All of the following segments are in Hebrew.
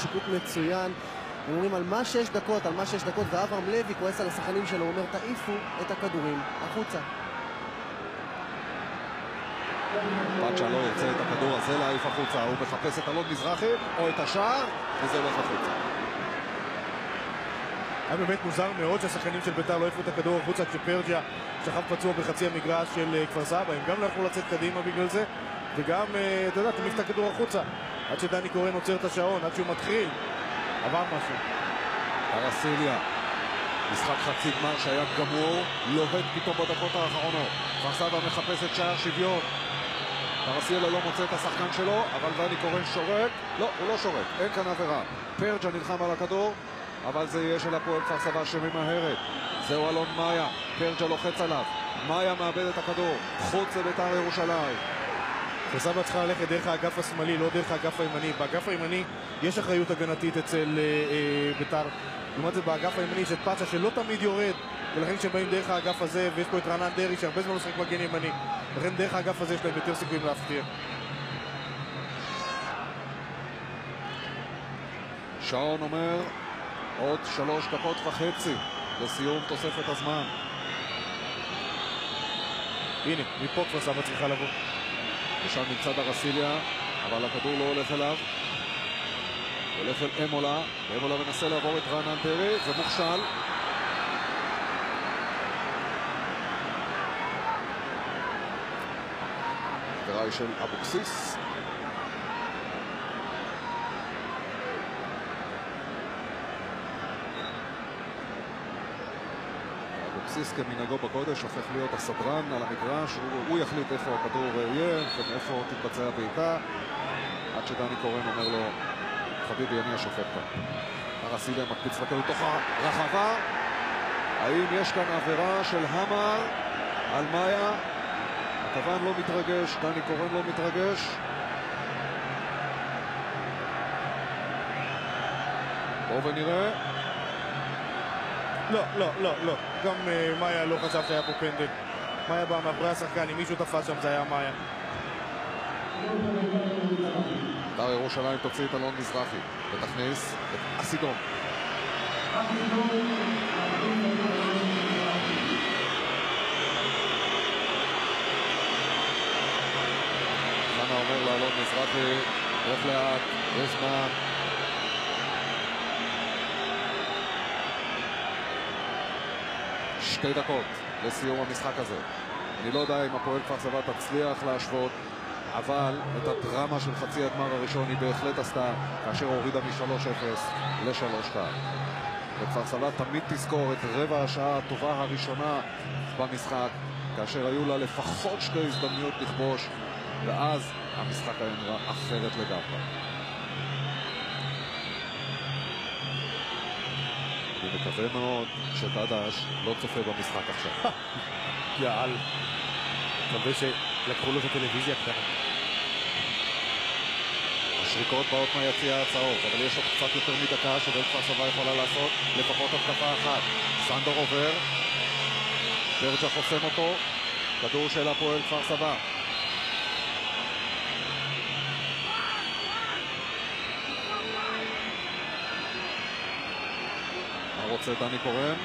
שיקוק מצוין. הם אומרים על מה 6 דקות, ואברהם לוי כועס על השחקנים שלו, הוא אומר תעיפו את הכדורים החוצה. פאצ'ה לא ירצה את הכדור הזה להעיף החוצה, הוא מחפש את אלון מזרחי או את השער, וזה הולך החוצה. היה באמת מוזר מאוד שהשחקנים של בית"ר לא העיפו את הכדור החוצה כשפרג'ה שכב פצוע בחצי המגרש של כפר סבא. הם גם לא יכלו לצאת קדימה בגלל זה, וגם, אתה יודע, תמיף את הכדור החוצה עד שדני קורן עוצר את השעון, עד שהוא מתחיל. עבר משהו. ארסיליה, משחק חצי גמר שהיה גמור, לוהט פתאום בדקות האחרונות. כפר סבא מחפש את שער שוויון. ארסיליה לא מוצא את השחקן שלו, אבל דני קורן שורק. לא, הוא לא שורק, אין כאן עבירה. פרג'ה נלחם על הכדור, אבל זה יהיה של הפועל כפר סבא שממהרת. זהו אלון מאיה, פרג'ה לוחץ עליו, מאיה מאבד את הכדור, חוץ לבית"ר ירושלים. כפר סבא צריכה ללכת דרך האגף השמאלי, לא דרך האגף הימני. באגף הימני יש אחריות הגנתית אצל בית"ר. לעומת זה באגף הימני יש את פאצ'ה שלא תמיד יורד, ולכן כשבאים דרך האגף הזה, ויש פה את רענן דרעי שהרבה זמן משחק מגן ימני, לכן דרך האגף הזה יש להם יותר סיכויים להפתיע. שעון אומר עוד 3 דקות וחצי לסיום תוספת הזמן. הנה, מפה כפר סבא צריכה לבוא. ושם נמצא ארסיליה, אבל הכדור לא הולך אליו. הולך אל אמולה, ואמולה מנסה לעבור את רענן דרעי, זה מוכשל. עבירה של אבוקסיס. אבוקסיס כמנהגו בקודש הופך להיות הסדרן על המגרש, הוא יחליט איפה הכדור יהיה ומאיפה תתבצע בעיטה, עד שדני קורן אומר לו, חביבי, אני השופט כאן. ארסיליה מקפיץ לכדור לתוך הרחבה. האם יש כאן עבירה של המר על מאיה? הכוון לא מתרגש, דני קורן לא מתרגש. בואו ונראה. לא. גם מאיה לא חשב שהיה פה פנדל. מאיה בא מאחורי השחקן, אם מישהו תפס שם זה היה מאיה. בית"ר ירושלים תוציא את אלון מזרחי ותכניס את אסידון. חנה אומר לאלון מזרחי, הולך לאט, יש זמן. שתי דקות לסיום המשחק הזה. אני לא יודע אם הפועל כפר סבא תצליח להשוות, אבל את הדרמה של חצי הגמר הראשון היא בהחלט עשתה כאשר הורידה מ-3-0 ל-3-2. וכפר סבא תמיד תזכור את רבע השעה הטובה הראשונה במשחק, כאשר היו לה לפחות 2 הזדמנויות לכבוש, ואז המשחק היה נראה אחרת לגמרי. אני מקווה מאוד שדדש לא צופה במשחק עכשיו. יאל. מקווה שלקחו לו את הטלוויזיה קטנה. השריקות באות מהיציע הצהוב, אבל יש עוד קצת יותר מדקה שבין כפר סבא יכולה לעשות לפחות התקפה אחת. סנדור עובר, פרג'ה חוסם אותו, כדור של הפועל כפר סבא. מה רוצה דני קורן?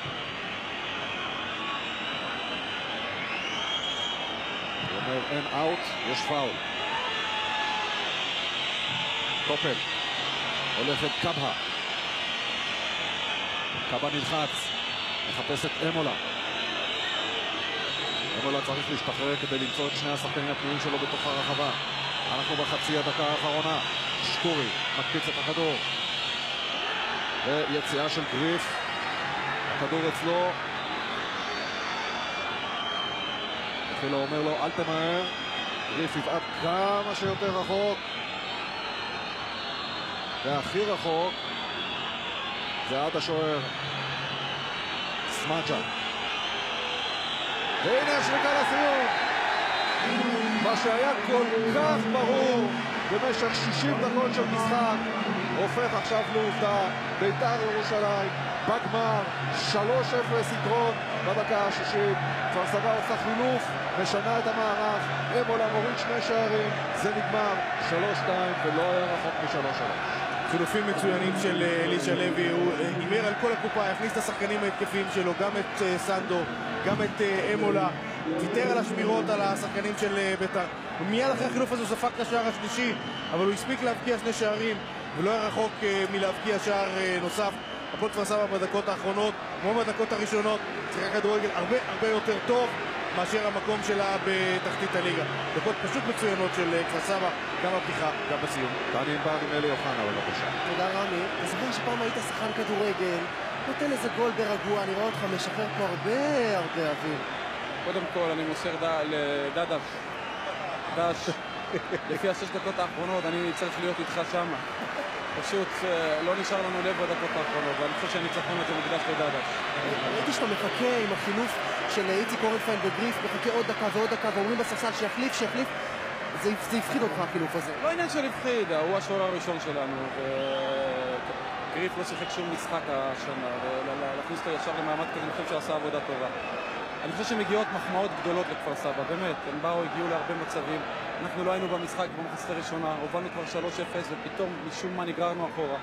הוא אומר אין אאוט, יש פאול. טופל הולך את קבהה. קבהה נלחץ, מחפש את אמולה. אמולה צריך להשתחרר כדי למצוא את שני השחקנים הפנויים שלו בתוך הרחבה. אנחנו בחצי הדקה האחרונה. שקורי מקפיץ את הכדור, ויציאה של גריף. הכדור אצלו. התחילה אומר לו אל תמהר, גריף יבעט כמה שיותר רחוק, והכי רחוק זה עד השוער סמאג'ה. והנה השריקה לסיום. מה שהיה כל כך ברור במשך 60 דקות של משחק הופך עכשיו לעובדה. בית"ר ירושלים בגמר, 3-0 יתרון בדקה ה-60. כפר סבא עושה חילוף, משנה את המערך, אמולה מוריד 2 שערים, זה נגמר 3-2 ולא היה רחוק מ-3-3. חילופים מצוינים של אלישע לוי, הוא הימר על כל הקופה, הכניס את השחקנים ההתקפיים שלו, גם את סנדו, גם את אמולה, ויתר על השמירות על השחקנים של בית"ר. ומיד אחרי החילוף הזה הוא ספג את השער השלישי, אבל הוא הספיק להבקיע 2 שערים, ולא היה רחוק מלהבקיע שער נוסף. הפועל כפר סבא בדקות האחרונות, כמו בדקות הראשונות, שיחקה כדורגל הרבה יותר טוב מאשר המקום שלה בתחתית הליגה. דקות פשוט מצוינות של כפר סבא, גם בפתיחה, גם בסיום. דני ענבר עם אלי אוחנה, בבקשה. תודה רמי. אתה זוכר שפעם היית שחקן כדורגל, נותן איזה גול ברגוע, אני רואה אותך משחרר פה הרבה אוויר. קודם כל אני מוסר לדדש. דש, לפי 6 דקות האחרונות אני צריך להיות איתך שמה. פשוט לא נשאר לנו לב בדקות האחרונות, ואני חושב שהניצחון הזה מוקדש לדדש. ראיתי שאתה מחכה עם החילוף של איציק אורנפיין וגריף, מחכה עוד דקה ועוד דקה, ואומרים בספסל שיחליף. זה הפחיד אותך החילוף הזה. לא עניין של הפחיד, הוא השוער הראשון שלנו, וגריף לא שיחק שום משחק השנה, ולהכניס אותו ישר למעמד כזה, אני חושב שעשה עבודה טובה. אני חושב שמגיעות מחמאות גדולות לכפר סבא, באמת, הם הגיעו להרבה מצבים, אנחנו לא היינו במשחק במחצית הראשונה, הובלנו כבר 3-0 ופתאום משום מה נגררנו אחורה,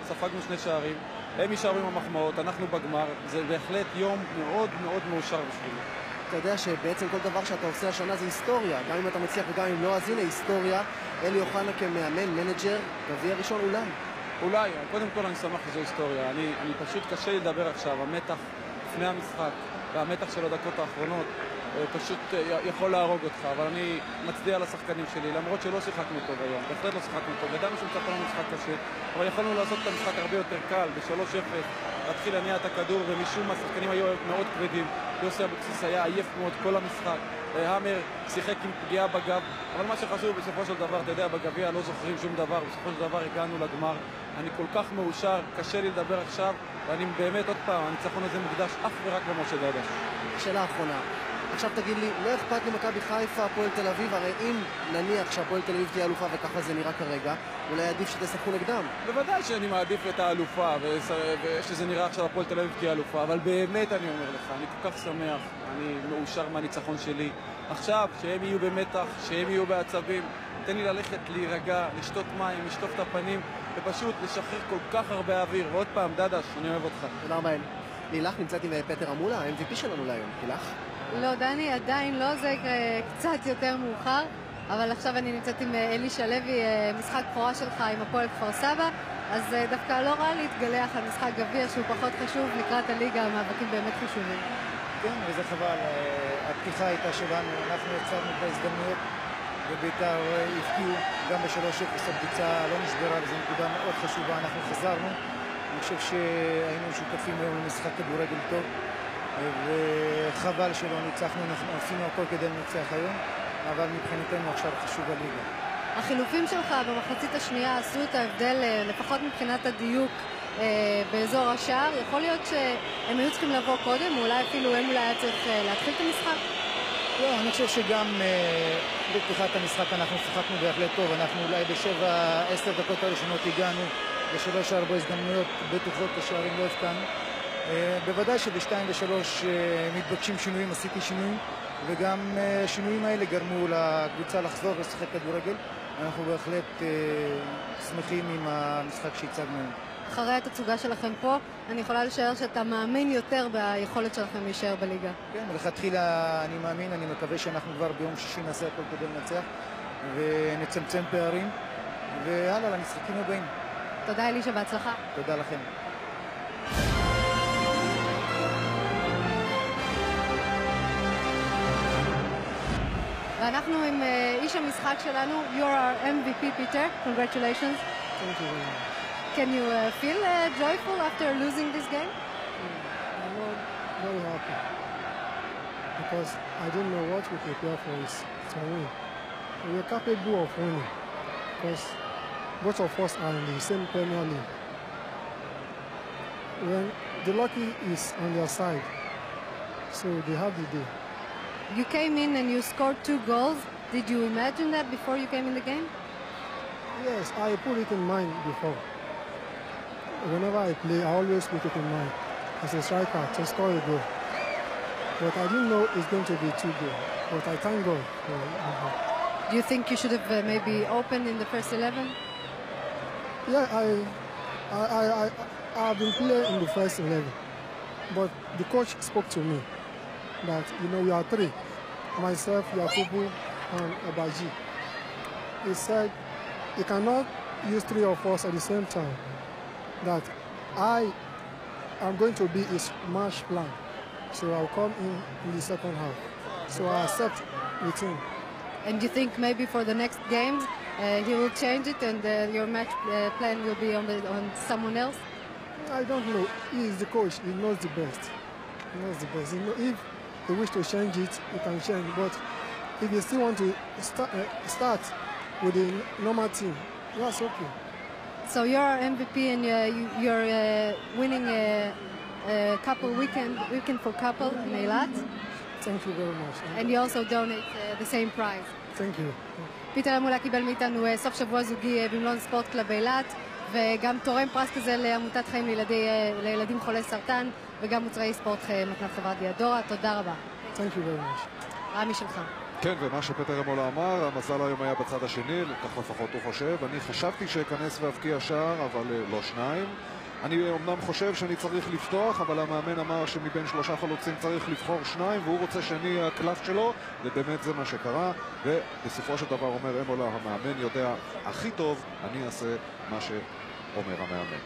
ספגנו 2 שערים, הם יישארו עם המחמאות, אנחנו בגמר, זה בהחלט יום מאוד מאושר בשבילי. אתה יודע שבעצם כל דבר שאתה עושה השנה זה היסטוריה, גם אם אתה מצליח וגם אם לא, אז הנה היסטוריה, אלי אוחנה כמאמן, מנג'ר, גביע ראשון אולי, קודם כל אני שמח שזו היסטוריה, אני פשוט קשה לי לדבר עכשיו, המתח לפני המשחק והמתח של הדקות האחרונות פשוט יכול להרוג אותך, אבל אני מצדיע לשחקנים שלי, למרות שלא שיחקנו טוב היום, בהחלט לא שיחקנו טוב, ידענו שמצפה לנו משחק קשה, אבל יכולנו לעשות את המשחק הרבה יותר קל, ב-3-0, להתחיל להניע את הכדור, ומשום מה השחקנים היו מאוד כבדים, יוסי אבוקסיס היה עייף מאוד כל המשחק, המר שיחק עם פגיעה בגב, אבל מה שחשוב בסופו של דבר, אתה יודע, בגביע לא זוכרים שום דבר, בסופו של דבר הגענו לגמר, אני כל כך מאושר, קשה לי לדבר עכשיו, ואני באמת עוד פעם, הניצחון הזה מוקדש אך ורק למשה דדש. שאלה אחרונה, עכשיו תגיד לי, לא אכפת למכבי חיפה, הפועל תל אביב, הרי אם נניח שהפועל תל אביב תהיה אלופה וככה זה נראה כרגע, אולי עדיף שתשחקו נגדם. בוודאי שאני מעדיף את האלופה, ושזה נראה עכשיו הפועל תל אביב תהיה אלופה, אבל באמת אני אומר לך, אני כל כך שמח, אני מאושר מהניצחון שלי. עכשיו, שהם יהיו במתח, שהם יהיו בעצבים, תן לי ללכת, להירגע, לשתות מים, לשטוף את הפנים, ופשוט לשחרר כל כך הרבה אוויר. ועוד פעם, דדש, אני אוהב אותך. תודה רבה. לילך, נמצאת עם פטר אמולה, ה-MVP שלנו להיום. לילך? לא, דני, עדיין לא, זה קצת יותר מאוחר, אבל עכשיו אני נמצאת עם אלישע לוי, משחק בכורה שלך עם הפועל כפר סבא, אז דווקא לא רע להתגלח על משחק גביע שהוא פחות חשוב לקראת הליגה, המאבקים באמת חשובים. כן, וזה חבל, הפתיחה הייתה שלנו, אנחנו יצרנו את ההזדמנויות, ובית"ר הפקיעו גם ב-3-0, הקבוצה לא נשברה, וזו נקודה מאוד חשובה, אנחנו חזרנו, אני חושב שהיינו שותפים היום למשחק כדורגל טוב, וחבל שלא ניצחנו, אנחנו עשינו הכל כדי לנצח היום, אבל מבחינתנו עכשיו חשוב הליגה. החילופים שלך במחצית השנייה עשו את ההבדל, לפחות מבחינת הדיוק באזור השער. יכול להיות שהם היו צריכים לבוא קודם, או אולי אפילו הם היה צריך להתחיל את המשחק? לא, אני חושב שגם בפתיחת המשחק אנחנו שיחקנו בהחלט טוב, אנחנו אולי ב7-10 דקות הראשונות הגענו ל3-4 הזדמנויות בטוחות, השערים לא הפקענו. בוודאי שב2 ו3 מתבקשים שינויים, עשיתי שינויים, וגם השינויים האלה גרמו לקבוצה לחזור לשחק כדורגל. אנחנו בהחלט שמחים עם המשחק שהצגנו. אחרי התצוגה שלכם פה, אני יכולה לשער שאתה מאמין יותר ביכולת שלכם להישאר בליגה. כן, ולכתחילה אני מאמין, אני מקווה שאנחנו כבר ביום שישי נעשה הכל כדי לנצח ונצמצם פערים, והלאה למשחקים הבאים. תודה אלישע, בהצלחה. תודה לכם. ואנחנו עם איש המשחק שלנו, you're our MVP, Peter. Congratulations. Thank you very much. Can you feel joyful after losing this game? I'm not very happy because I don't know what we prepare for is to win. We are capable of winning because both of us are in the same Premier League. When the lucky is on their side, so they have the day. You came in and you scored 2 goals. Did you imagine that before you came in the game? Yes, I put it in mind before. Whenever I play, I always put it in mind as a striker to score a goal. But I didn't know it's going to be 2 goals. But I thank God for it. Do you think you should have maybe opened in the first 11? Yeah, I've been playing in the first 11, but the coach spoke to me that, you know, we are three, myself, Yakubu, and Abaji. He said he cannot use three of us at the same time, that I am going to be his match plan, so I'll come in the second half. So I accept with him. And you think maybe for the next games he will change it and your match plan will be on someone else? I don't know. He is the coach. He knows the best. He knows the best. If he wish to change it, he can change. But if you still want to start with the normal team, that's okay. So you're MVP and you're winning couple weekend for couple in Eilat. Thank you very much. And you also donate the same prize. Thank you. פיטר אמולה קיבל מאיתנו סוף שבוע זוגי במלון ספורט קלאב אילת, וגם תורם פרס כזה לעמותת חיים לילדים חולי סרטן, וגם מוצרי ספורט מתנת חברת דיאדורה. תודה רבה. Thank you very much. רמי שלך. כן, ומה שפטר אמולה אמר, המזל היום היה בצד השני, כך לפחות הוא חושב. אני חשבתי שאכנס ואבקיע שער, אבל לא שניים. אני אומנם חושב שאני צריך לפתוח, אבל המאמן אמר שמבין 3 חלוצים צריך לבחור 2, והוא רוצה שאני הקלף שלו, ובאמת זה מה שקרה. ובסופו של דבר אומר אמולה, המאמן יודע הכי טוב, אני אעשה מה שאומר המאמן.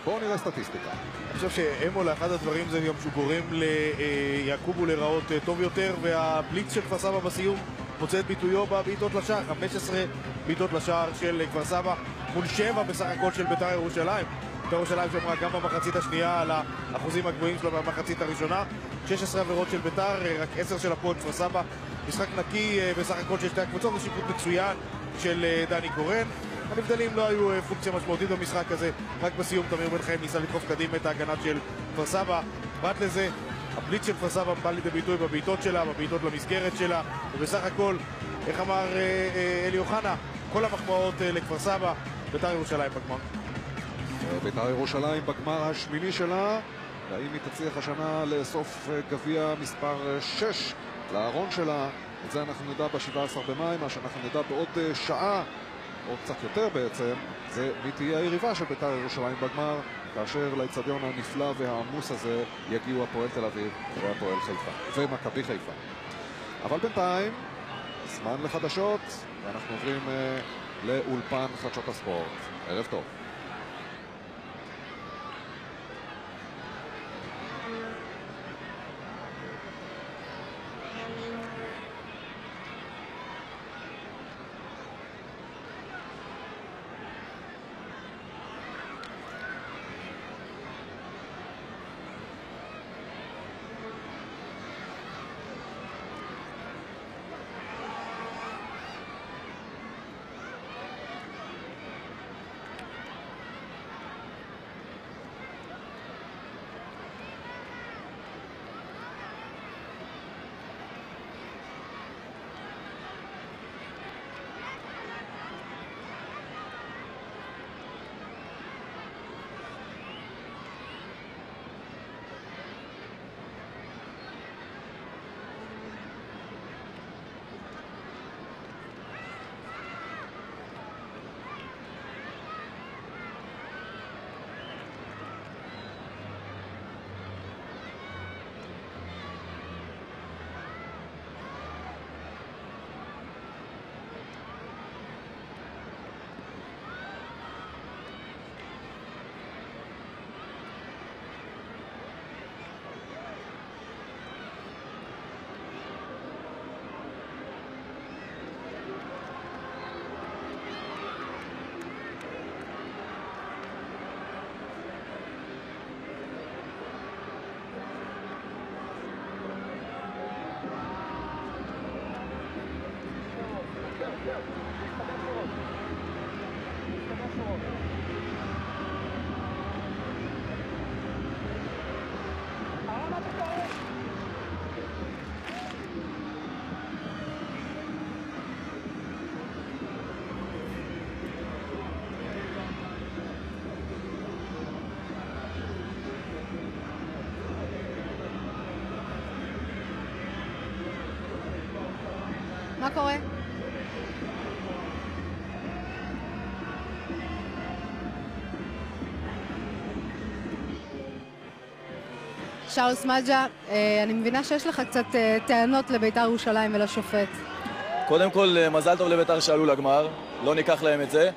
בואו נראה סטטיסטיקה. אני חושב שאמולה, אחד הדברים זה גם שהוא גורם ליעקובו להיראות טוב יותר, והבליץ של כפר סבא בסיום מוצא את ביטויו בבעיטות לשער. 15 בעיטות לשער של כפר סבא מול 7 בסך הכל של בית"ר ירושלים. בית"ר ירושלים שמרה גם במחצית השנייה על האחוזים הגבוהים שלה במחצית הראשונה. 16 עבירות של בית"ר, רק 10 של הפועל כפר סבא. משחק נקי בסך הכל של שתי הקבוצות, ושיפוט מצוין של דני קורן. הנבדלים לא היו פונקציה משמעותית במשחק הזה, רק בסיום תמיר בן חיים ניסה לדחוף קדימה את ההגנה של כפר סבא. בת לזה, הבליץ של כפר סבא בא לידי ביטוי בבעיטות שלה, בבעיטות למסגרת שלה, ובסך הכל, איך אמר אלי אוחנה, כל המחמאות לכפר סבא. בית"ר ירושלים בגמר. בית"ר ירושלים בגמר השמיני שלה, והאם היא תצליח השנה לאסוף גביע מספר 6 לארון שלה, את זה אנחנו נדע ב-17 במאי, מה שאנחנו נדע בעוד שעה, או קצת יותר בעצם, זה מי תהיה היריבה של בית"ר ירושלים בגמר, כאשר לאצטדיון הנפלא והעמוס הזה יגיעו הפועל תל אביב והפועל חיפה ומכבי חיפה. אבל בינתיים, זמן לחדשות, ואנחנו עוברים לאולפן חדשות הספורט. ערב טוב. מה קורה? שאול סמדג'ה, אני מבינה שיש לך קצת טענות לבית"ר ירושלים ולשופט. קודם כל, מזל טוב לבית"ר שעלו לגמר, לא ניקח להם את זה.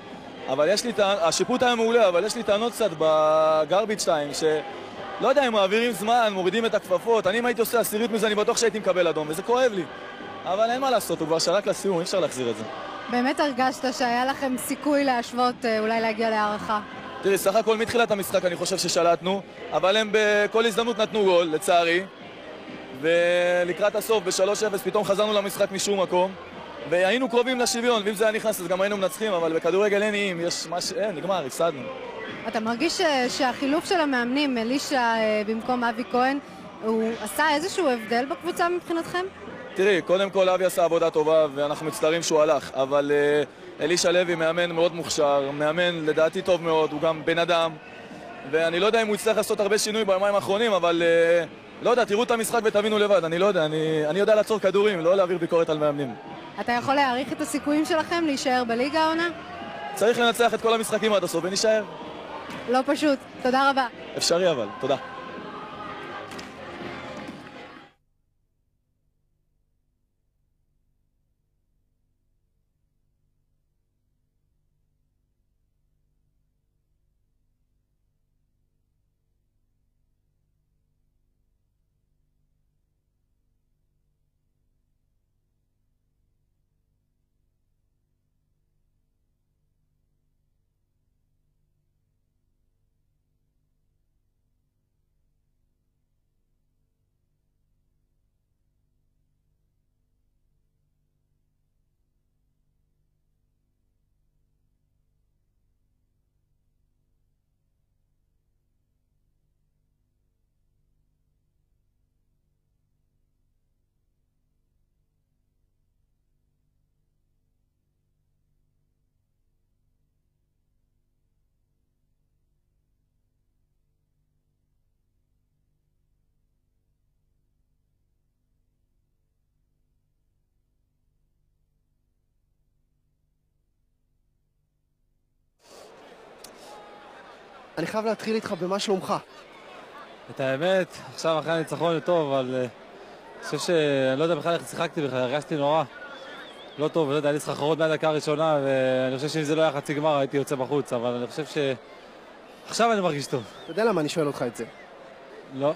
אבל יש לי השיפוט היה מעולה, אבל יש לי טענות קצת בגרביץ' 2, שלא יודע אם מעבירים זמן, מורידים את הכפפות. אם הייתי עושה עשירית מזה, אני בטוח שהייתי מקבל אדום, וזה כואב לי. אבל אין מה לעשות, הוא כבר שרק לסיום, אי אפשר להחזיר את זה. באמת הרגשת שהיה לכם סיכוי להשוות, אולי להגיע להערכה? תראי, סך הכל מתחילת המשחק אני חושב ששלטנו, אבל הם בכל הזדמנות נתנו גול, לצערי. ולקראת הסוף, ב-3-0, פתאום חזרנו למשחק משום מקום. והיינו קרובים לשוויון, ואם זה היה נכנס אז גם היינו מנצחים, אבל בכדורגל אין איים, יש נגמר, הפסדנו. אתה מרגיש שהחילוף של המאמנים, אלישע במקום אבי כהן, הוא עשה איזשהו הבדל בקבוצה מבחינתכם? תראי, קודם כל אבי עשה עבודה טובה ואנחנו מצטערים שהוא הלך, אבל אלישע לוי מאמן מאוד מוכשר, מאמן לדעתי טוב מאוד, הוא גם בן אדם, ואני לא יודע אם הוא יצטרך לעשות הרבה שינוי ביומיים האחרונים, אבל לא יודע, תראו את המשחק ותבינו לבד, אני לא יודע, אני יודע לעצור כדורים, לא להעביר ביקורת על מאמנים. אתה יכול להעריך את הסיכויים שלכם להישאר בליגה העונה? צריך לנצח את כל המשחקים עד הסוף ונשאר. לא פשוט, תודה רבה. אפשרי אבל, תודה. אני חייב להתחיל איתך במה שלומך. את האמת, עכשיו אחרי הניצחון טוב, אבל אני חושב שאני לא יודע בכלל איך שיחקתי בכלל, הרגשתי נורא. לא טוב, לא יודע, היה לי סחרחורות מהדקה הראשונה, ואני חושב שאם זה לא היה חצי גמר הייתי יוצא בחוץ, אבל אני חושב עכשיו אני מרגיש טוב. אתה יודע למה אני שואל אותך את זה? לא.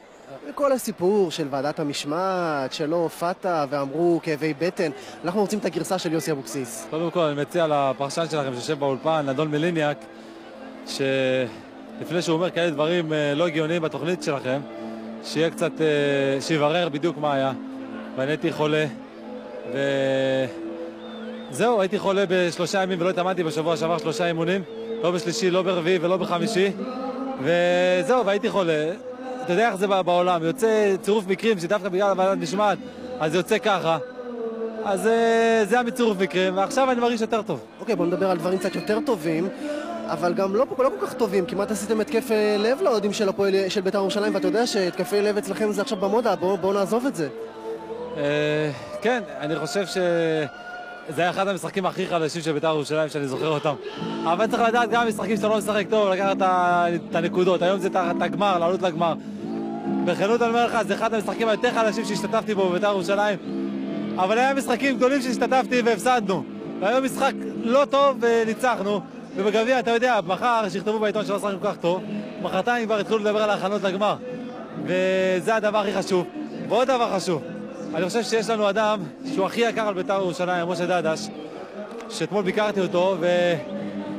כל הסיפור של ועדת המשמעת, שלא הופעת ואמרו כאבי בטן, אנחנו רוצים את הגרסה של יוסי אבוקסיס. קודם כל אני מציע לפרשן שלכם שיושב באולפן, אדון מליניאק, שלפני שהוא אומר כאלה דברים לא הגיוניים בתוכנית שלכם, שיהיה קצת, שיברר בדיוק מה היה. ואני הייתי חולה, וזהו, הייתי חולה ב3 ימים ולא התאמנתי בשבוע שעבר 3 אימונים, לא בשלישי, לא ברביעי ולא בחמישי, וזהו, והייתי חולה. אתה יודע איך זה בעולם, יוצא צירוף מקרים שדווקא בגלל ועדת משמעת, אז זה יוצא ככה. אז זה הצירוף מקרים, ועכשיו אני מרגיש יותר טוב. אוקיי, בוא נדבר על דברים קצת יותר טובים, אבל גם לא כל כך טובים. כמעט עשיתם התקף לב לאוהדים של בית"ר ירושלים, ואתה יודע שהתקפי לב אצלכם זה עכשיו במודה, בואו נעזוב את זה. כן, אני חושב זה היה אחד המשחקים הכי חדשים של בית"ר ירושלים שאני זוכר אותם. אבל צריך לדעת גם המשחקים שאתה לא משחק טוב, לקחת את הנקודות. היום זה את הגמר, לעלות לגמר. בכנות אני אומר לך, זה אחד המשחקים היותר חדשים שהשתתפתי בו בבית"ר ירושלים. אבל היה משחקים גדולים שהשתתפתי והפסדנו. והיום משחק לא טוב וניצחנו. ובגביע, אתה יודע, מחר שיכתבו בעיתון שלא שחקים כל כך טוב, מחרתיים כבר התחילו לדבר על ההכנות לגמר. וזה הדבר הכי חשוב. ועוד דבר חשוב, אני חושב שיש לנו אדם שהוא הכי יקר על בית"ר ירושלים, משה דדש, שאתמול ביקרתי אותו,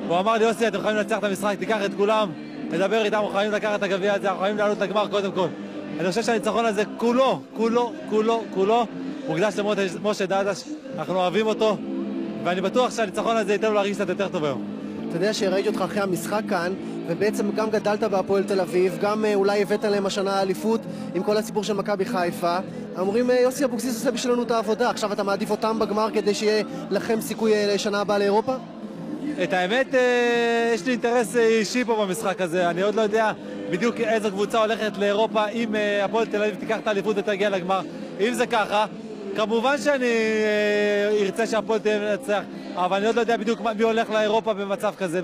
והוא אמר לי, יוסי, אתם חייבים לנצח את המשחק, תיקח את כולם, נדבר איתם, אנחנו חייבים לקחת את הגביע הזה, אנחנו חייבים לעלות לגמר קודם כל. אני חושב שהניצחון הזה כולו, מוקדש למשה דדש, אנחנו אוהבים אותו, ואני בטוח שהניצחון הזה ייתן לו להרגיש קצת יותר טוב היום. אתה יודע שראיתי אותך אחרי המשחק כאן, ובעצם גם גדלת בהפועל תל אביב, גם אולי הבאת להם השנה אליפות עם כל הסיפור של מכבי חיפה. אומרים, יוסי אבוקסיס עושה בשבילנו את העבודה, עכשיו אתה מעדיף אותם בגמר כדי שיהיה לכם סיכוי לשנה הבאה לאירופה? את האמת, יש לי אינטרס אישי פה במשחק הזה, אני עוד לא יודע בדיוק איזו קבוצה הולכת לאירופה אם הפועל תל אביב תיקח את האליפות ותגיע לגמר. אם זה ככה, כמובן שאני ארצה שהפועל תל אביב ינצח, אבל אני עוד לא יודע בדיוק מי הולך לאירופה במצב כזה.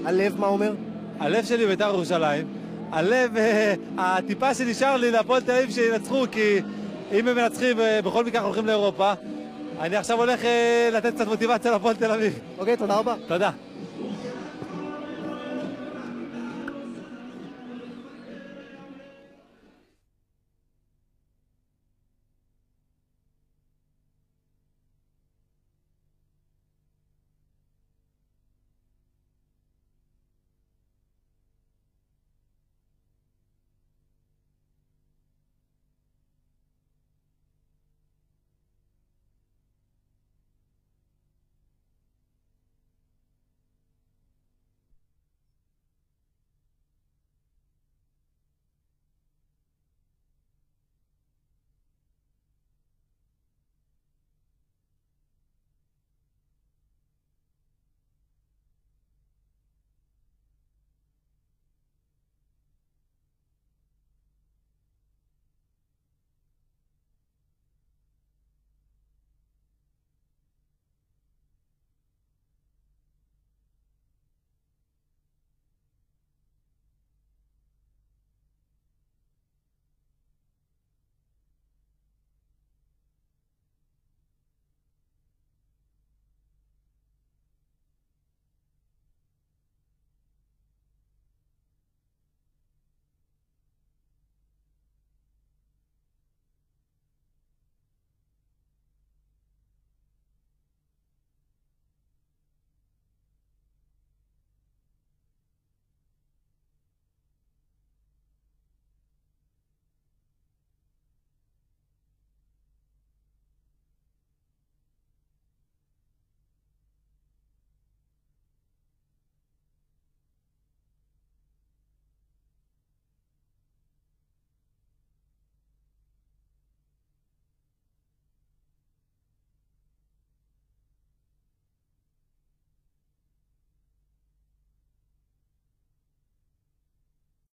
הלב מה אומר? הלב שלי בית"ר ירושלים, הלב, הטיפה שנשאר לי להפועל תל אביב שינצחו, כי אם הם מנצחים, בכל מקרה הולכים לאירופה. אני עכשיו הולך לתת קצת מוטיבציה להפועל תל אביב. אוקיי, תודה רבה. תודה.